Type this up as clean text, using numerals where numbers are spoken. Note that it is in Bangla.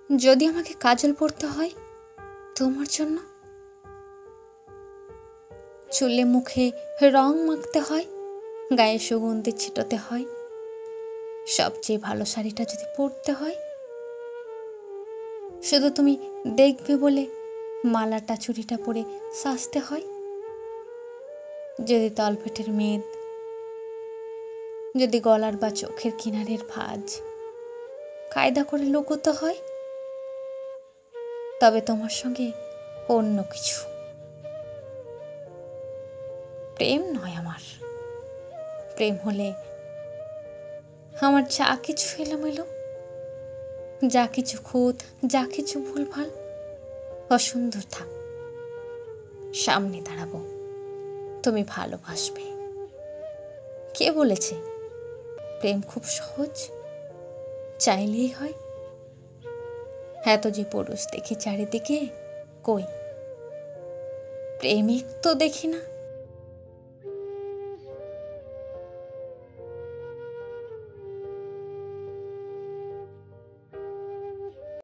যদি আমাকে কাজল পরতে হয় তোমার জন্য, চুলে মুখে রং মাখতে হয়, গায়ে সুগন্ধি ছিটাতে হয়, সবচেয়ে ভালো শাড়িটা যদি পরতে হয়, শুধু তুমি দেখবে বলে মালাটা চুড়িটা পরে সাজতে হয়, যদি তলপেটের মেদ, যদি গলার বা চোখের কিনারের ভাঁজ কায়দা করে লুকোতে হয়, তবে তোমার সঙ্গে অন্য কিছু। প্রেম নয় আমার, প্রেম হলে আমার যা কিছু এলোমেলো, যা কিছু খুঁত, যা কিছু ভুলভাল অসুন্দর থাক, সামনে দাঁড়াবো, তুমি ভালোবাসবে। কে বলেছে প্রেম খুব সহজ, চাইলেই হয়? এত যে পুরুষ দেখি চারিদিকে, কই প্রেমিক তো দেখি না।